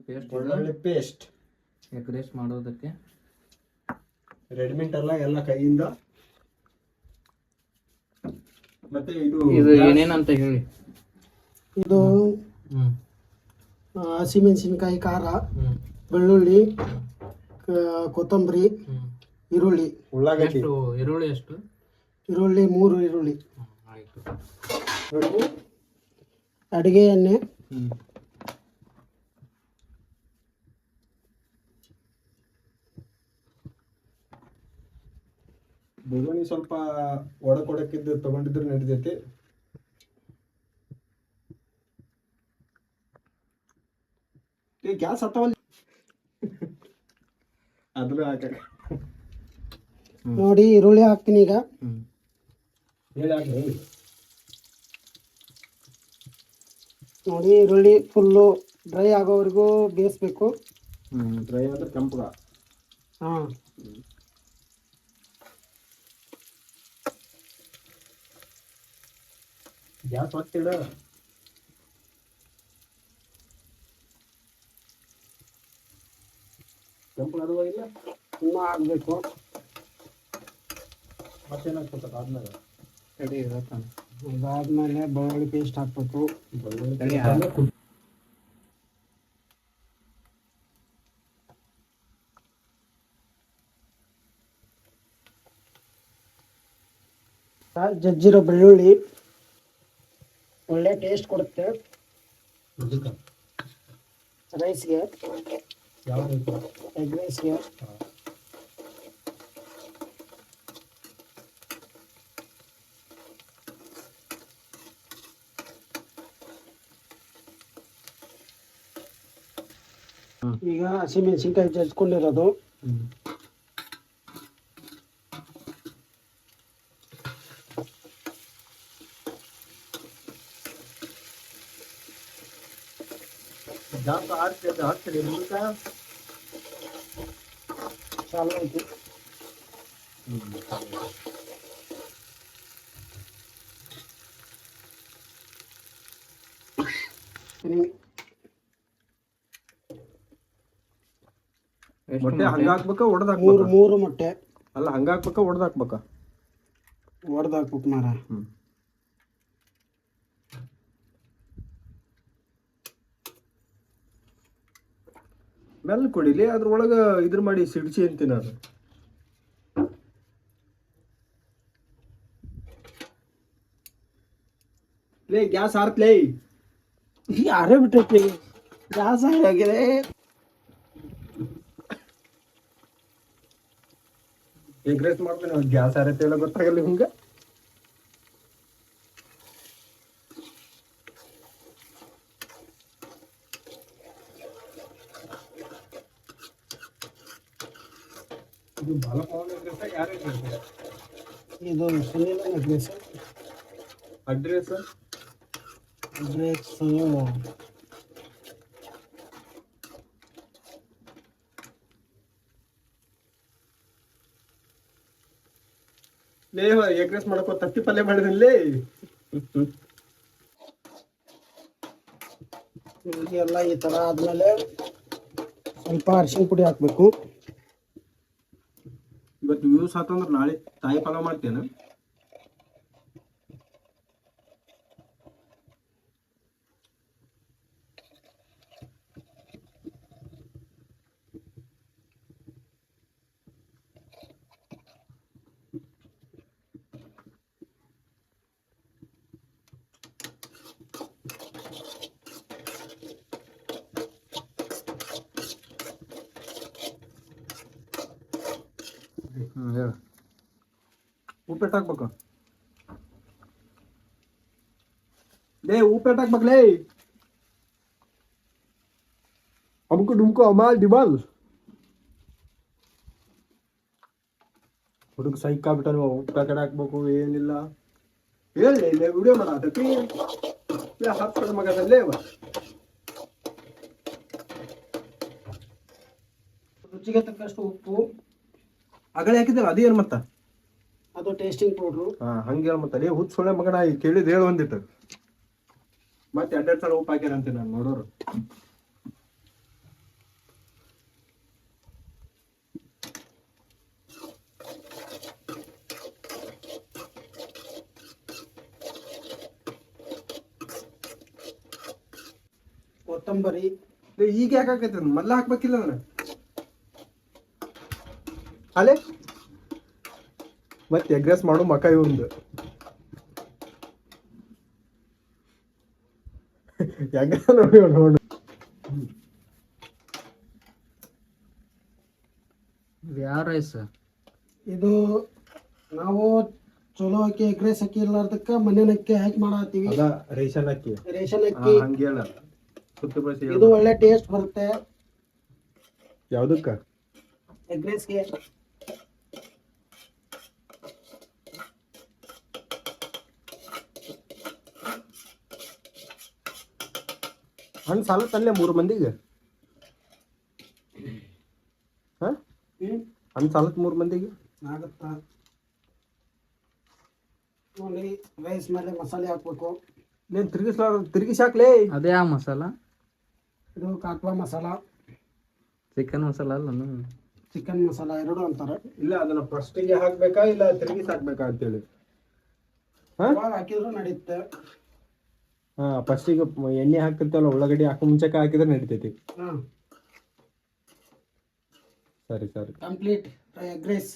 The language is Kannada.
ಪೇಸ್ಟ್, ಬೆಳ್ಳುಳ್ಳಿ ಪೇಸ್ಟ್ ಎಗ್ ರೈಸ್ ಮಾಡೋದಕ್ಕೆ ರೆಡಿಮೇಡ್ ಅಲ್ಲ, ಎಲ್ಲ ಕೈಯಿಂದ. ಮತ್ತೆ ಇದು ಏನೇನಂತ ಹೇಳಿ. ಇದು ಹಸಿಮೆಣಸಿನ್ಕಾಯಿ, ಖಾರ, ಬೆಳ್ಳುಳ್ಳಿ, ಕೊತ್ತಂಬರಿ, ಈರುಳ್ಳಿ. ಉಳ್ಳಾಗಡ್ಡಿ. ಈರುಳ್ಳಿ ಎಷ್ಟು? ಈರುಳ್ಳಿ 3 ಈರುಳ್ಳಿ. ಆಯಿತು. ಅಡಿಗೆ ಎಣ್ಣೆ, ಬೋಗಣಿ ಸ್ವಲ್ಪ ಒಡಕೊಡಕ್ಕಿದ್ದು ತಗೊಂಡಿದ್ರೆ ನಡೀತೈತಿ. ಗ್ಯಾಸ್ ಹತ್ತವಲ್ಲ ಅದ್ರ ಹಾಕ ನೋಡಿ. ಈರುಳ್ಳಿ ಹಾಕ್ತೀನಿ ಈಗ. ನೋಡಿ, ಈರುಳ್ಳಿ ಫುಲ್ಲು ಡ್ರೈ ಆಗೋವರೆಗೂ ಬೇಯಿಸ್ಬೇಕು. ಡ್ರೈ ಅಂದ್ರೆ ಕೆಂಪಗ. ಹಾಂ, ಗ್ಯಾಸ್ ಹೊತ್ತಿಡ. ಕೆಂಪು ಅದು ಇಲ್ಲ, ಇನ್ನೂ ಆಗಬೇಕು. ಮತ್ತೇನಾಗ್ತದೆ ಆದ್ಮೇಲೆ? ರೆಡಿ ಇರತ್ತಾನೆ. ಅದಾದ್ಮೇಲೆ ಬೆಳ್ಳುಳ್ಳಿ ಪೇಸ್ಟ್ ಹಾಕ್ಬೇಕು. ಜಜ್ಜಿರೋ ಬೆಳ್ಳುಳ್ಳಿ ಒಳ್ಳೆ ಟೇಸ್ಟ್ ಕೊಡುತ್ತೆ ರೈಸ್ಗೆ, ಎಗ್ ರೈಸ್ಗೆ. ಈಗ ಹಸಿಮೆಣಸಿನ್ಕಾಯಿ ಜಜ್ಕೊಂಡಿರೋದು, ಜಾಸ್ತಿ ಹಾಕ್ತೀರಿ ಚಾಲು ಆಯ್ತು. ಮೊಟ್ಟೆ ಹಂಗ ಹಾಕ್ಬೇಕ ಒಡೆದ್ ಮೂರು ಹಾಕ್ಬೇಕ? ಮೂರು ಮೊಟ್ಟೆ. ಅಲ್ಲ, ಹಂಗ ಹಾಕ್ಬೇಕ ಒಡೆದ್ ಹಾಕ್ಬೇಕ? ಒಡೆದು ಹಾಕ್ಬೇಕು ಮಾರ. ಮೆಲ್ಲ ಕೊಡಿಲಿ, ಅದ್ರೊಳಗ ಇದ್ರ ಮಾಡಿ ಸಿಡ್ಚಿ ಅಂತೀನಿ ಅದು. ಲೇ ಗ್ಯಾಸ್ ಆರ್ತ್ಲೇ. ಯಾರೇ ಬಿಟ್ಟೈತಿ ಗ್ಯಾಸ್ ಆಗಿದೆ. ಎಗ್ ರೈಸ್ ಮಾಡ್ತೀನಿ, ಗ್ಯಾಸ್ ಆರೈತೆ ಎಲ್ಲ ಗೊತ್ತಾಗಲ್ಲ ಹಿಂಗ. ಇದು ಬಾಲಪವನ್ ಎಗ್ ರೈಸ್ ಯಾರು ಇದು ಸುನೀಲ ಅಡ್ರೆಸ್. ಅಡ್ರೆಸ್ ಲೇ ಎಗ್ ರೈಸ್ ಮಾಡಕೋ ತತ್ತಿ ಪಲ್ಯ ಮಾಡಿದ್ರಲ್ಲಿ. ಎಲ್ಲ ಈ ತರ ಆದ್ಮೇಲೆ ಸ್ವಲ್ಪ ಅರಿಶಿನ ಪುಡಿ ಹಾಕ್ಬೇಕು. ಇವತ್ತು ಯೂಸ್ ಆತಂದ್ರೆ ನಾಳೆ ತಾಯಿ ಪಲಾವ್ ಮಾಡ್ತೇನೆ. ಹೇಳ. ಉಪ್ಪೆಟ್ಟು ಹಾಕ್ಬೇಕು. ಲೇ ಉಪ್ಪೆಟ್ಟು ಹಾಕ್ಬೇಕಲೇ. ಅಮ್ಕು ಡುಮ್ಕು ಅಮಾಲ್ ಡಿಬಾಲ್. ಹುಡುಗ ಸೈಕ್ ಆಗ್ಬಿಟ್ಟಲ್ವ, ಉಪ್ಪು ಪ್ಯಾಕೆಟ್ ಹಾಕ್ಬೇಕು ಏನಿಲ್ಲ. ಹೇಳಿ ಇಲ್ಲೇ ವಿಡಿಯೋ ಮಾಡಾತೈತಿ. ಹತ್ತು ಮಗದಲ್ಲೇ ರುಚಿಗೆ ತಕ್ಕಷ್ಟು ಉಪ್ಪು. ಅಗಳೆ ಹಾಕಿದ್ದಲ್ಲ ಅದೇನು ಮತ್ತ? ಅದು ಟೇಸ್ಟಿಂಗ್ ಪೌಡ್ರು. ಹಂಗೆ ಹೇಳ ಮತ್ತೆ. ಹುಚ್ಚ ಸೊಳ್ಳೆ ಮಗನ ಕೇಳಿದ್ ಹೇಳು ಒಂದಿಟ್ಟು. ಮತ್ತೆ 2 ಸಲ ಉಪ್ಪು ಹಾಕ್ಯಾರಂತೆ ನಾನು ನೋಡೋರು. ಕೊತ್ತಂಬರಿ. ಈಗ ಯಾಕೆ ಹಾಕೈತೆ ಮೊದ್ಲ ಹಾಕ್ಬೇಕಿಲ್ಲ ಅದನ್ನ ಅಲೆ ಮತ್ತೆ ಎಗ್ ರೈಸ್ ಮಾಡು ಮಕ ಇವಂದು ಎಗ್ ನೋಡಿ ನೋಡು ಇದು ಯಾವ ರೈಸ್? ಇದು ನಾವು ಚಲೋ ಅಕ್ಕಿ ಎಗ್ ರೈಸ್ ಅಕ್ಕಿ ಇರ್ಲಾರ್ದಕ್ಕ ಮನೇನ ಅಕ್ಕಿ ಹಾಕಿ ಮಾಡತ್ತೀವಿ. ಅದ ರೇಷನ್ ಅಕ್ಕಿ ರೇಷನ್ ಅಕ್ಕಿ ಹಂಗೇಳ ಸುತ್ತ ಬಸಿ ಇದು ಒಳ್ಳೆ ಟೇಸ್ಟ್ ಬರುತ್ತೆ ಯಾವ್ದಕ್ಕ ಎಗ್ ರೈಸ್ಗೆ. ಹಣ್ಣು ಸಾಲತ್ತಲ್ಲೇ 3 ಮಂದಿಗೆ ಹಾ ಹಣ್ಣು ಸಾಲತ್ 3 ಮಂದಿಗೆ ಆಗುತ್ತಾ ನೋಡಿ. ರೈಸ್ ಮೇಲೆ ಮಸಾಲೆ ಹಾಕ್ಬೇಕು. ನೀನ್ ತಿರುಗಿಸಿ ಹಾಕ್ಲೇ. ಅದೇ ಆ ಮಸಾಲ? ಇದು ಕಾಟ್ವಾ ಮಸಾಲ, ಚಿಕನ್ ಮಸಾಲ ಅಲ್ಲ? ಚಿಕನ್ ಮಸಾಲ ಎರಡು ಅಂತಾರೆ. ಇಲ್ಲ ಅದನ್ನ ಫಸ್ಟಿಗೆ ಹಾಕ್ಬೇಕಾ ಇಲ್ಲ ತಿರುಗಿಸಿ ಹಾಕ್ಬೇಕಾ ಅಂತೇಳಿ. ಯಾವಾಗ ಹಾಕಿದ್ರು ನಡೆಯುತ್ತೆ. ಹಾ ಫಸ್ಟಿಗೆ ಎಣ್ಣೆ ಹಾಕ್ತಿರ್ತವಲ್ಲ ಉಳ್ಳಾಗಡ್ಡಿ ಹಾಕೋ ಮುಂಚೆಕ ಹಾಕಿದ್ರೆ ನಡಿತೈತಿ. ಹಾಂ ಸರಿ ಸರಿ ಕಂಪ್ಲೀಟ್ ಎಗ್ ರೈಸ್.